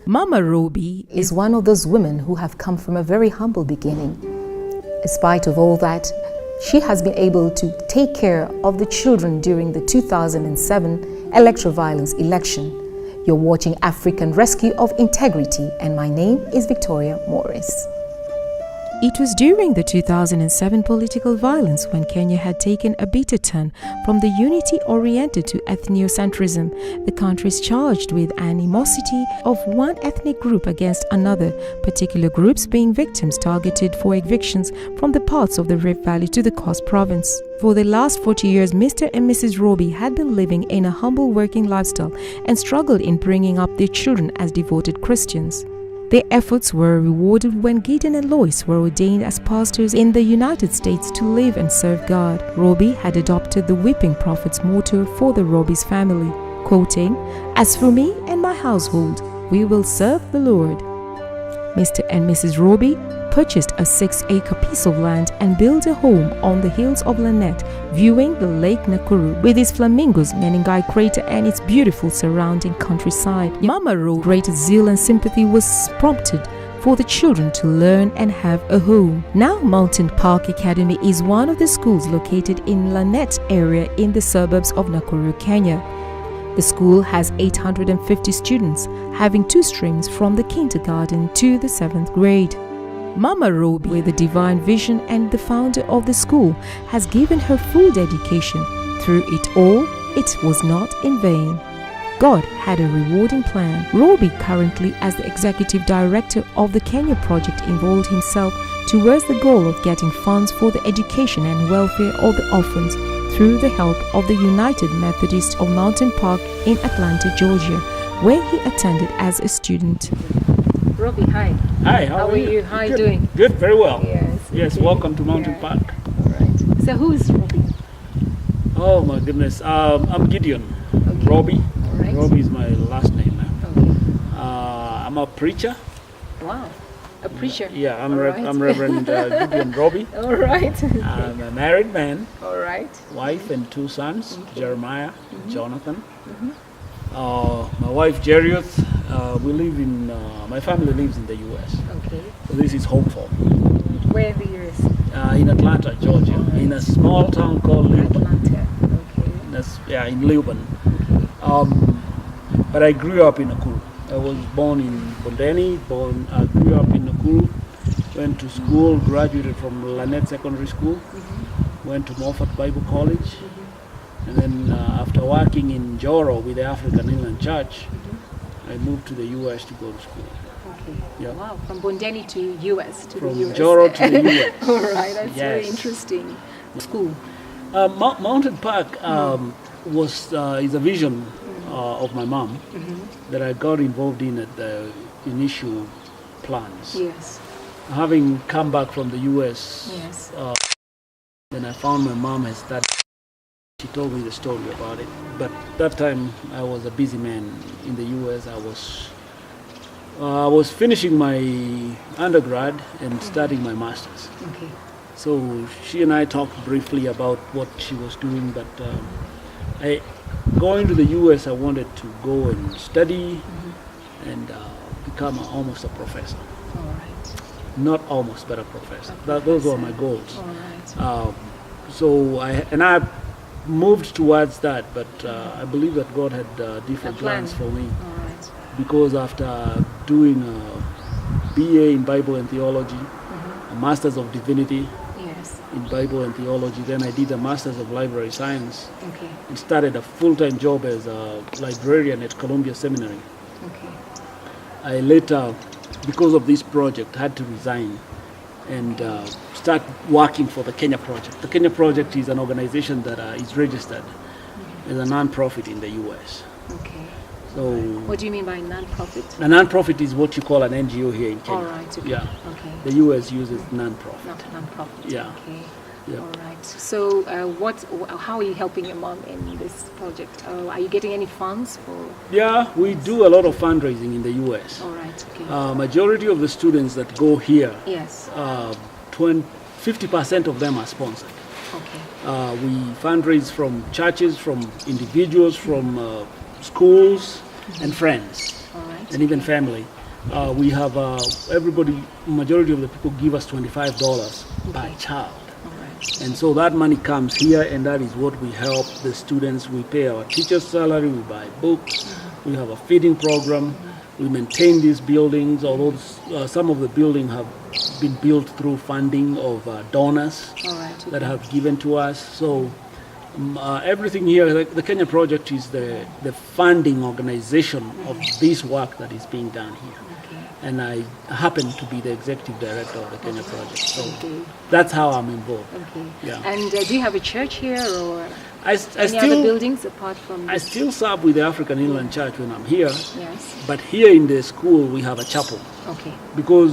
Mama Roby is one of those women who have come from a very humble beginning. In spite of all that, she has been able to take care of the children during the 2007 electoral violence election. You're watching African Rescue of Integrity, and my name is Victoria Morris. It was during the 2007 political violence when Kenya had taken a bitter turn from the unity oriented to ethnocentrism. The country is charged with animosity of one ethnic group against another, particular groups being victims targeted for evictions from the parts of the Rift Valley to the Coast Province. For the last 40 years, Mr. and Mrs. Roby had been living in a humble working lifestyle and struggled in bringing up their children as devoted Christians. Their efforts were rewarded when Gideon and Lois were ordained as pastors in the United States to live and serve God. Roby had adopted the Weeping Prophet's motto for the Roby's family, quoting, "As for me and my household, we will serve the Lord." Mr. and Mrs. Roby purchased a 6-acre piece of land and built a home on the hills of Lanette, viewing the Lake Nakuru with its flamingos, Menengai crater and its beautiful surrounding countryside. Mama Roby's great zeal and sympathy was prompted for the children to learn and have a home. Now Mountain Park Academy is one of the schools located in Lanette area in the suburbs of Nakuru, Kenya. The school has 850 students, having 2 streams from the kindergarten to the 7th grade. Mama Roby, with a divine vision and the founder of the school, has given her full dedication. Through it all, it was not in vain. God had a rewarding plan. Roby, currently as the executive director of the Kenya project, involved himself towards the goal of getting funds for the education and welfare of the orphans through the help of the United Methodists of Mountain Park in Atlanta, Georgia, where he attended as a student. Roby, hi. Hi, how are you? How are you doing? Good, very well. Yes. Welcome to Mountain Park. All right. So who is Roby? Oh my goodness, I'm Gideon. Okay. Roby. All right. Roby is my last name now. Okay. I'm a preacher. Wow. A preacher. Yeah, I'm All right. I'm Reverend Gideon Roby. All right. I'm a married man, All right. wife and 2 sons, Jeremiah, Jonathan. Mm-hmm. My wife Jerioth, we live in, my family lives in the US. Okay. So this is home for me. Where in the US? In Atlanta, Georgia, in a small town called Leuben. Atlanta. Okay. In Leuben. But I grew up in Nakuru. I was born in Bondeni, grew up in Nakuru, went to school, graduated from Lanette Secondary School, went to Moffat Bible College, and then after working in Joro with the African Inland Church, I moved to the US to go to school. Okay. Yeah. Wow. From Bondeni to US to From the US. Joro to the US. All right. That's very Yes. interesting. School. Mountain Park is a vision of my mom that I got involved in at the initial plans. Yes. Having come back from the US, Yes. then I found my mom had started. She told me the story about it. But that time I was a busy man in the US. I was finishing my undergrad and starting my master's. Okay. So she and I talked briefly about what she was doing, but going to the US, I wanted to go and study and become almost a professor. All right. Not almost, but a professor. Those were my goals. All right. So I moved towards that, but I believe that God had different A plan. plans for me. All right. Because after doing a BA in Bible and Theology, a Master's of Divinity Yes. in Bible and Theology, then I did a Master's of Library Science Okay. and started a full-time job as a librarian at Columbia Seminary. Okay. I later, because of this project, had to resign and start working for the Kenya Project. The Kenya Project is an organization that is registered as a non-profit in the US. Okay. So What do you mean by non-profit? a non-profit is what you call an NGO here in Kenya. All right. Okay. Yeah. Okay. The US uses non-profit. Not non-profit. Yeah. Okay. Yeah. All right. So, how are you helping your mom in this project? Are you getting any funds for? Yeah, we do a lot of fundraising in the US. All right. Okay. Majority of the students that go here, Yes. 50% of them are sponsored. Okay. We fundraise from churches, from individuals, from schools and friends. All right. and even family. We have everybody, majority of the people give us $25 per child. All right. And so that money comes here, and that is what we help the students. We pay our teachers' salary, we buy books, we have a feeding program, we maintain these buildings, although some of the buildings have been built through funding of donors All right. that have given to us. So everything here, the Kenya Project is the funding organization of this work that is being done here. Okay. And I happen to be the executive director of the Kenya Project. So Okay. that's how I'm involved. Okay. Yeah. And do you have a church here or I any other buildings apart from I this? still serve with the African Inland Church when I'm here, Yes. but here in the school we have a chapel Okay. because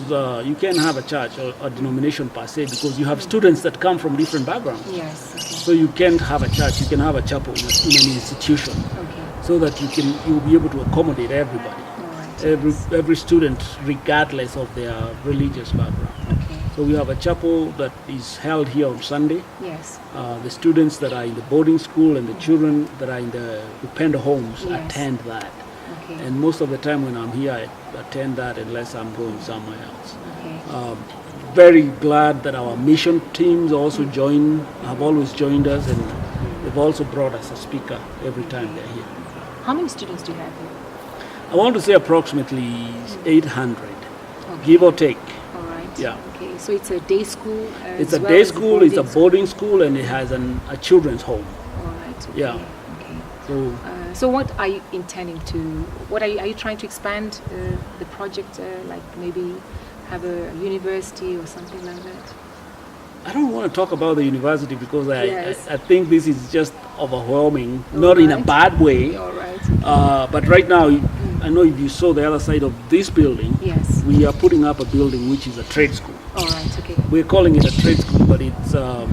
you can't have a church or a denomination per se because you have students that come from different backgrounds. Yes. Okay. So you can't have a church, you can have a chapel in an institution Okay. so that you'll be able to accommodate everybody, All right. every student regardless of their religious background. Okay. So we have a chapel that is held here on Sunday. Yes. The students that are in the boarding school and the children that are in the Upendo homes Yes. attend that. Okay. And most of the time when I'm here, I attend that unless I'm going somewhere else. Okay. Very glad that our mission teams also have always joined us, and they've also brought us a speaker every time they're here. How many students do you have here? I want to say approximately 800, Okay. give or take. All right. Yeah. Okay. So it's a day school. It's as a well day as school, it's a boarding boarding school, and it has a children's home. school? All right. Okay. Yeah. Okay. So So what are you intending to? What are you trying to expand the project? Like maybe have a university or something like that? I don't want to talk about the university because Yes. I think this is just overwhelming, not in a Alright. bad way. All right. But right now, I know if you saw the other side of this building, Yes. we are putting up a building which is a trade school. All right. Okay. We're calling it a trade school, but it's a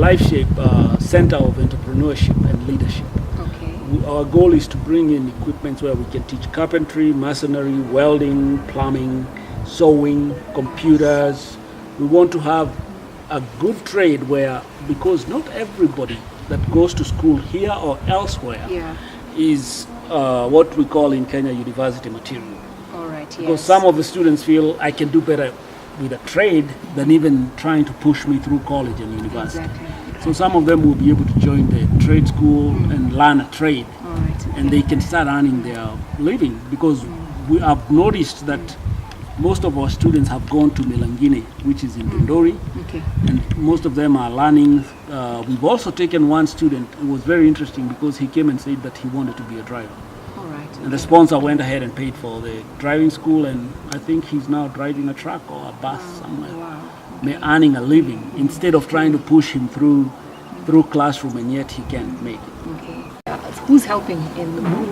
LifeShape center of entrepreneurship and leadership. Okay. Our goal is to bring in equipment where we can teach carpentry, masonry, welding, plumbing, sewing, computers. We want to have a good trade where, because not everybody that goes to school here or elsewhere Yeah. is what we call in Kenya university material. All right. Because Yes. some of the students feel I can do better with a trade than even trying to push me through college and university. Exactly. So some of them will be able to join the trade school and learn a trade, All right. and they can start earning their living, because we have noticed that most of our students have gone to Melangine, which is in Dondori, Okay. and most of them are learning. We've also taken one student. It was very interesting because he came and said that he wanted to be a driver. All right. And the sponsor went ahead and paid for the driving school, and I think he's now driving a truck or a bus somewhere, Wow. earning a living instead of trying to push him through classroom, and yet he can't make it. Okay. Who's helping in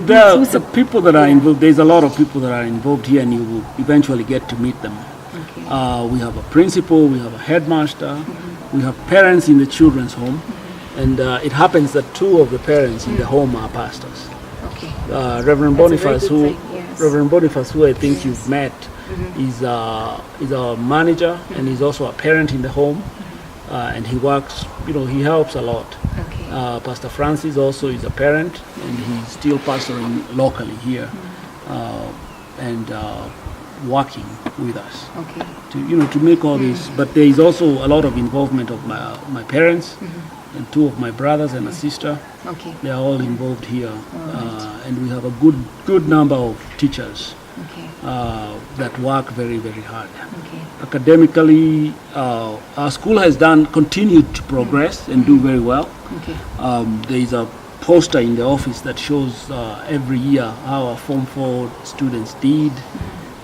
The people that are involved, there's a lot of people that are involved here, and you will eventually get to meet them. Okay. We have a principal, we have a headmaster, we have parents in the children's home, and it happens that two of the parents in the home are pastors. Okay. Reverend That's a very Boniface, good thing, yes. Reverend Boniface, who I think you've met, is our manager, and he's also a parent in the home, and he works. He helps a lot. Okay. Pastor Francis also is a parent, and he's still pastoring locally here, and working with us Okay. to make all this. But there is also a lot of involvement of my parents, and two of my brothers and a sister. Okay. They are all involved here, and we have a good number of teachers Okay. that work very, very hard. Okay. Academically, our school has continued to progress and do very well. Okay. There is a poster in the office that shows every year how our Form 4 students did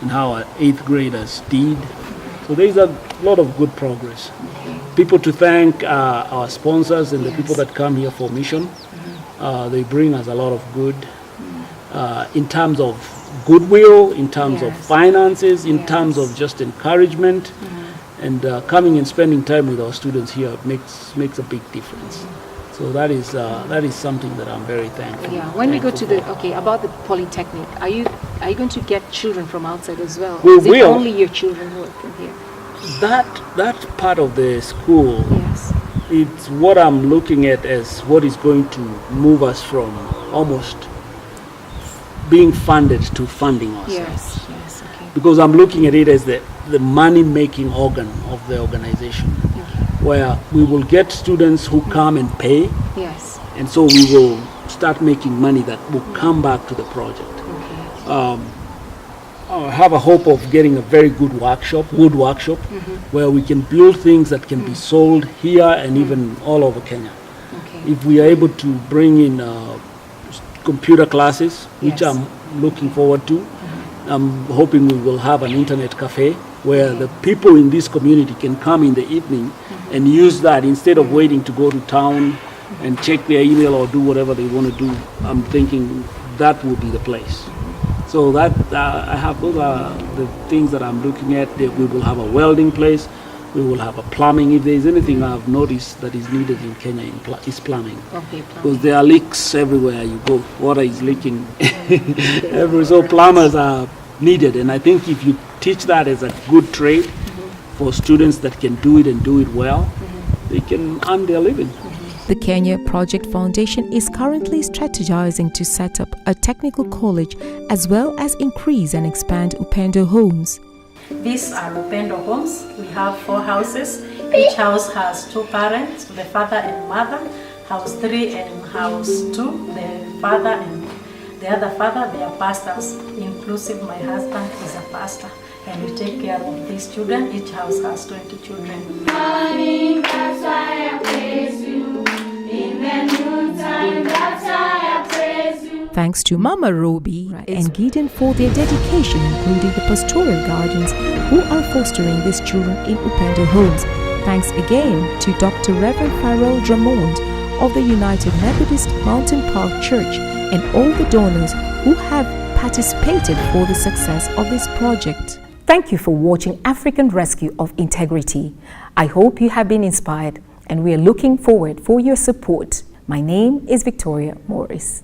and how our 8th graders did. So there is a lot of good progress. People to thank our sponsors and the people that come here for mission. They bring us a lot of good in terms of goodwill, in terms of Yes. finances, in Yes. terms of just encouragement. And coming and spending time with our students here makes a big difference. So that is something that I'm very thankful. Yeah. When we go thankful to for. about the polytechnic, are you going to get children from outside as well? We Is it will. only your children who are from here? That part of the school, Yes. it's what I'm looking at as what is going to move us from almost being funded to funding ourselves. Yes, okay. Because I'm looking at it as the money-making organ of the organization, where we will get students who come and pay, Yes. and so we will start making money that will come back to the project. I have a hope of getting a very good workshop, wood workshop, where we can build things that can be sold here and even all over Kenya. Okay. If we are able to bring in computer classes, which Yes. I'm looking forward to, I'm hoping we will have an internet cafe where the people in this community can come in the evening and use that instead of waiting to go to town and check their email or do whatever they want to do. I'm thinking that would be the place. So that those are the things that I'm looking at. We will have a welding place. We will have a plumbing. If there's anything I've noticed that is needed in Kenya, is plumbing. Okay, Because there are leaks everywhere you go. Water is leaking. So plumbers are needed. And I think if you teach that as a good trade for students that can do it and do it well, they can earn their living. The Kenya Project Foundation is currently strategizing to set up a technical college as well as increase and expand Upendo homes. These are Upendo homes. We have 4 houses. Each house has 2 parents, the father and mother. House 3 and house 2, the father and the other father, they are pastors. Inclusive, my husband is a pastor. And we take care of these children. Each house has 20 children. Morning, that's why I praise you. In the noontime, that's why I praise you. Thanks to Mama Roby and Gideon for their dedication, including the pastoral guardians who are fostering these children in Upendo homes. Thanks again to Dr. Reverend Farrell Drummond of the United Methodist Mountain Park Church and all the donors who have participated for the success of this project. Thank you for watching African Rescue of Integrity. I hope you have been inspired and we are looking forward for your support. My name is Victoria Morris.